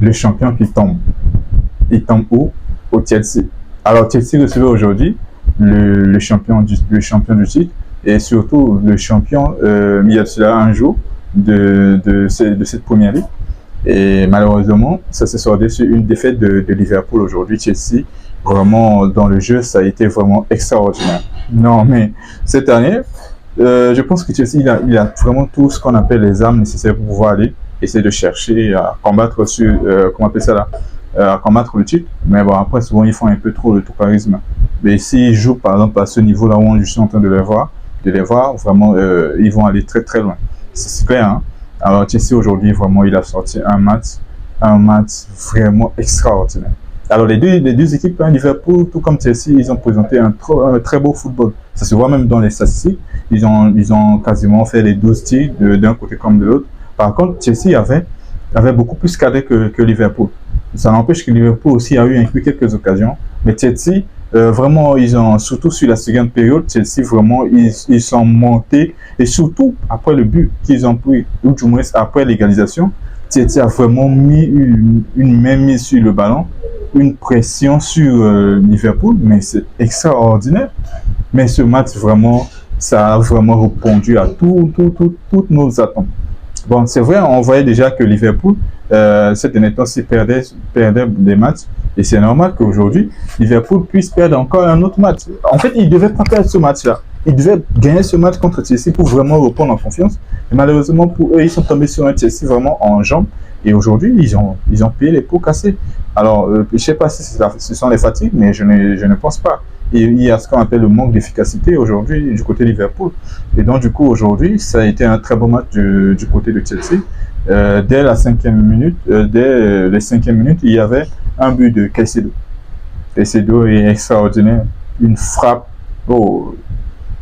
le champion qui tombe. Il tombe où? Au Chelsea. Alors Chelsea recevait aujourd'hui le champion du titre et surtout le champion il y a cela un jour de cette première ligue. Et malheureusement, ça s'est soldé sur une défaite de Liverpool aujourd'hui. Chelsea, vraiment, dans le jeu, ça a été vraiment extraordinaire. Non, mais cette année, je pense que Chelsea, il a vraiment tout ce qu'on appelle les armes nécessaires pour pouvoir aller essayer de chercher à combattre sur, comment on appelle ça là, à combattre le titre. Mais bon, après, souvent, ils font un peu trop le tout charisme. Mais s'ils jouent, par exemple, à ce niveau-là où je suis en train de les voir, vraiment, ils vont aller très, très loin. C'est clair, hein. Alors, Chelsea, aujourd'hui, vraiment, il a sorti un match vraiment extraordinaire. Alors, les deux équipes, hein, Liverpool, tout comme Chelsea, ils ont présenté un très beau football. Ça se voit même dans les statistiques. Ils ont quasiment fait les 12 tirs d'un côté comme de l'autre. Par contre, Chelsea avait beaucoup plus cadré que Liverpool. Ça n'empêche que Liverpool aussi a eu inclus quelques occasions. Mais Chelsea, vraiment, ils ont, surtout sur la seconde période, Chelsea, vraiment, ils sont montés. Et surtout, après le but qu'ils ont pris, ou du moins après l'égalisation, Chelsea a vraiment mis une main mise sur le ballon, une pression sur Liverpool, mais c'est extraordinaire. Mais ce match, vraiment, ça a vraiment répondu à toutes nos attentes. Bon, c'est vrai, on voyait déjà que Liverpool, cette dernière temps-ci, perdait des matchs. Et c'est normal qu'aujourd'hui, Liverpool puisse perdre encore un autre match. En fait, il ne devait pas perdre ce match-là. Il devait gagner ce match contre Chelsea pour vraiment reprendre en confiance. Et malheureusement, pour eux, ils sont tombés sur un Chelsea vraiment en jambes. Et aujourd'hui, ils ont payé les pots cassés. Alors, je ne sais pas si ce sont les fatigues, mais je ne pense pas. Il y a ce qu'on appelle le manque d'efficacité aujourd'hui du côté de Liverpool. Et donc, du coup, aujourd'hui, ça a été un très bon match du côté de Chelsea. Dès la 5e minute, dès les 5e minutes, il y avait un but de Caicedo. Caicedo est extraordinaire. Une frappe. Oh,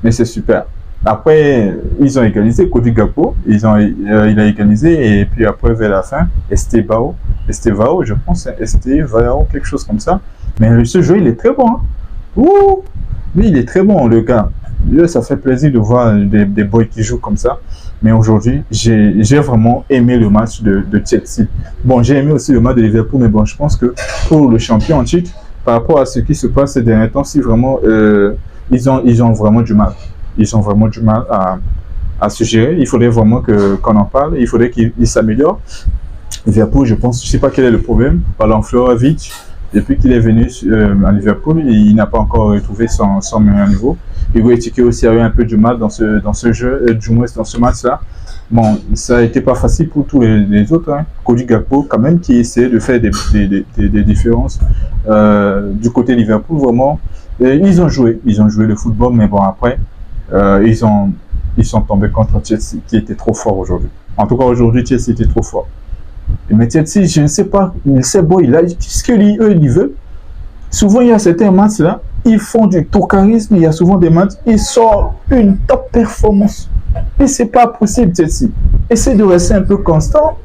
mais c'est super. Après, ils ont égalisé. Cody Gakpo, il a égalisé. Et puis après, vers la fin, Estevao, je pense, Estevao, quelque chose comme ça. Mais ce jeu, il est très bon. Hein. Ouh, oui, il est très bon, le gars. Ça fait plaisir de voir des boys qui jouent comme ça. Mais aujourd'hui, j'ai vraiment aimé le match de Chelsea. Bon, j'ai aimé aussi le match de Liverpool, mais bon, je pense que pour le champion en titre, par rapport à ce qui se passe ces derniers temps, si vraiment, ils ont vraiment du mal. Ils ont vraiment du mal à se gérer. Il faudrait vraiment qu'on en parle. Il faudrait qu'ils s'améliorent. Liverpool, je pense, je ne sais pas quel est le problème. Parlant Florovic, depuis qu'il est venu à Liverpool, il n'a pas encore retrouvé son meilleur niveau. Hugo Ekitike aussi a eu un peu du mal dans ce jeu, du moins dans ce match-là. Bon, ça n'a été pas facile pour tous les autres. Hein. Cody Gakpo, quand même, qui essayait de faire des différences du côté Liverpool, vraiment. Ils ont joué le football, mais bon, après, ils sont tombés contre Chelsea, qui était trop fort aujourd'hui. En tout cas, aujourd'hui, Chelsea était trop fort. Mais Chelsea, je ne sais pas, c'est beau, il a ce qu'ils veulent. Souvent, il y a certains matchs là, ils font du tocarisme, il y a souvent des matchs, ils sortent une top performance. Et c'est pas possible, Chelsea. Essayez de rester un peu constant.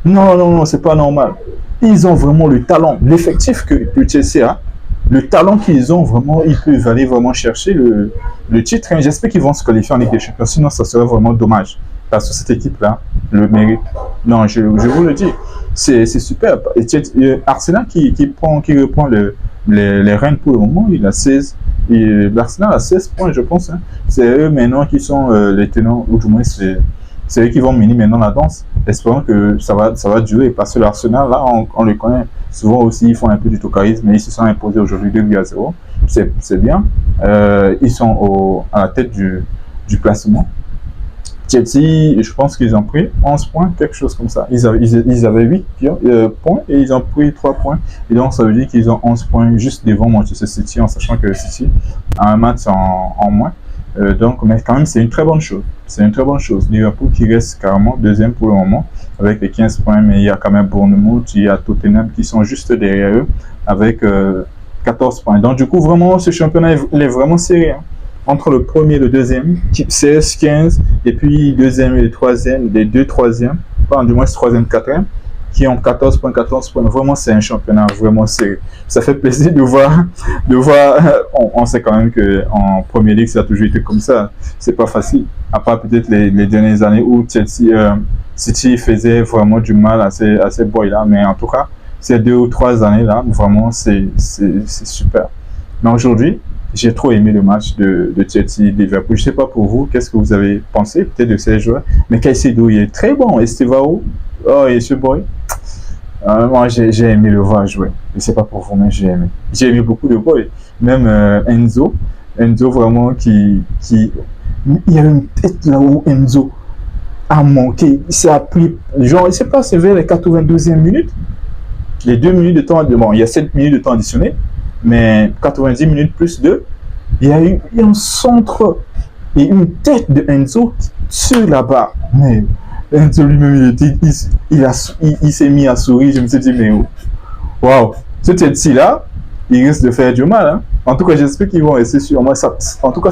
Non, c'est pas normal. Ils ont vraiment le talent, l'effectif que Chelsea a, le talent qu'ils ont vraiment, ils peuvent aller vraiment chercher le titre. Hein. J'espère qu'ils vont se qualifier en Ligue des Champions, sinon ça serait vraiment dommage. Parce que cette équipe-là le mérite. Non, je vous le dis, c'est super. Et Arsenal qui reprend les rênes pour le moment, il a 16. L'Arsenal a 16 points, je pense. Hein. C'est eux maintenant qui sont les tenants, ou du moins c'est eux qui vont mener maintenant la danse. Espérons que ça va durer. Parce que l'Arsenal, là, on le connaît. Souvent aussi, ils font un peu du tocarisme, mais ils se sont imposés aujourd'hui 2-0. C'est bien. Ils sont à la tête du classement. Chelsea, je pense qu'ils ont pris 11 points, quelque chose comme ça. Ils avaient 8 points et ils ont pris 3 points. Et donc, ça veut dire qu'ils ont 11 points juste devant Manchester City, en sachant que City a un match en moins. Donc, mais quand même, c'est une très bonne chose. C'est une très bonne chose. Liverpool qui reste carrément deuxième pour le moment, avec les 15 points, mais il y a quand même Bournemouth, il y a Tottenham qui sont juste derrière eux, avec 14 points. Donc, du coup, vraiment, ce championnat, il est vraiment serré. Hein. Entre le premier et le deuxième, 16, 15, et puis deuxième et le troisième, les deux troisièmes, enfin du moins troisième, quatrième, qui ont 14 points, 14 points. Vraiment, c'est un championnat vraiment sérieux. Ça fait plaisir de voir, on sait quand même qu'en Premier League, ça a toujours été comme ça. C'est pas facile. À part peut-être les dernières années où City faisait vraiment du mal à ces boys-là. Mais en tout cas, ces 2 ou 3 années-là, vraiment, c'est super. Mais aujourd'hui, j'ai trop aimé le match de Chelsea-Liverpool. Je ne sais pas pour vous, qu'est-ce que vous avez pensé peut-être de ces joueurs. Mais Caicedo, il est très bon. Estevao, oh, et ce boy. Moi, j'ai aimé le voir jouer. Je ne sais pas pour vous, mais j'ai aimé. J'ai aimé beaucoup de boys. Même Enzo. Enzo, vraiment, il y a une tête là où Enzo a manqué. Il s'est appris. Genre, il ne s'est pas, c'est vers les 92e minutes. Les 2 minutes de temps. Bon, il y a 7 minutes de temps additionnel. Mais 90 minutes plus 2, il y a eu un centre et une tête de Enzo sur la barre. Mais Enzo lui-même, il s'est mis à sourire. Je me suis dit, mais waouh, ce tête-ci-là, il risque de faire du mal. Hein. En tout cas, j'espère qu'ils vont rester sur moi. En tout cas,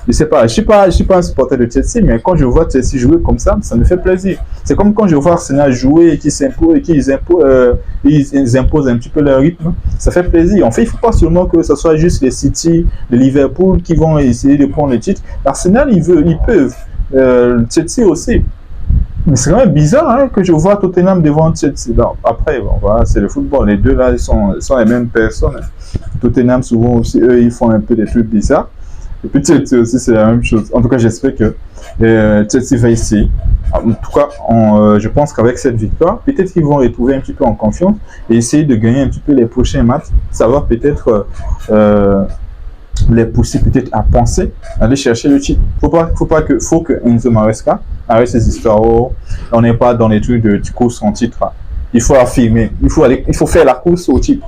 je sais pas. Je suis pas un supporter de Chelsea, mais quand je vois Chelsea jouer comme ça me fait plaisir. C'est comme quand je vois Arsenal jouer et qu'ils imposent un petit peu leur rythme. Ça fait plaisir. En fait, il ne faut pas seulement que ce soit juste les City, les Liverpool qui vont essayer de prendre le titre. Arsenal, ils peuvent. Chelsea aussi. Mais c'est quand même bizarre hein, que je vois Tottenham devant Chelsea. Non, après, bon, voilà, c'est le football. Les deux là, ils sont les mêmes personnes. Tottenham, souvent aussi, eux, ils font un peu des trucs bizarres. Et puis Chelsea aussi, c'est la même chose. En tout cas, j'espère que Chelsea va essayer. En tout cas, je pense qu'avec cette victoire, peut-être qu'ils vont retrouver un petit peu en confiance et essayer de gagner un petit peu les prochains matchs. Savoir peut-être les pousser peut-être à penser, aller chercher le titre. Faut que Enzo Maresca arrête ces histoires. On n'est pas dans les trucs de course en titre. Il faut affirmer. Il faut faire la course au titre.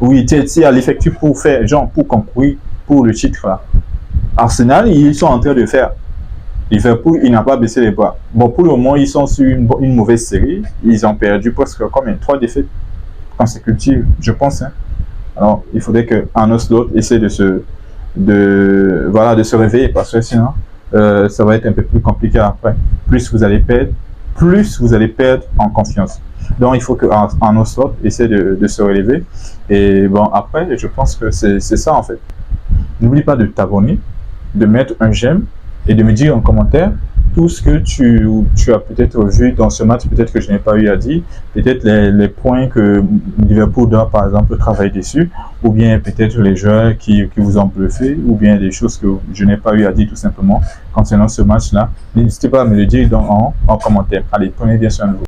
Oui, Chelsea a l'effectif pour concourir pour le titre là. Arsenal, ils sont en train de faire. Liverpool, il n'a pas baissé les bras. Bon, pour le moment, ils sont sur une mauvaise série. Ils ont perdu presque 3 défaites consécutives, je pense. Hein. Alors, il faudrait que Arne Slot essaie de se réveiller parce que sinon, ça va être un peu plus compliqué après. Plus vous allez perdre en confiance. Donc, il faut que Arne Slot essaie de se relever. Et bon, après, je pense que c'est ça en fait. N'oublie pas de t'abonner, de mettre un j'aime et de me dire en commentaire tout ce que tu as peut-être vu dans ce match, peut-être que je n'ai pas eu à dire, peut-être les points que Liverpool doit par exemple travailler dessus, ou bien peut-être les joueurs qui vous ont bluffé, ou bien des choses que je n'ai pas eu à dire tout simplement concernant ce match-là. N'hésitez pas à me le dire en commentaire. Allez, prenez bien soin de vous.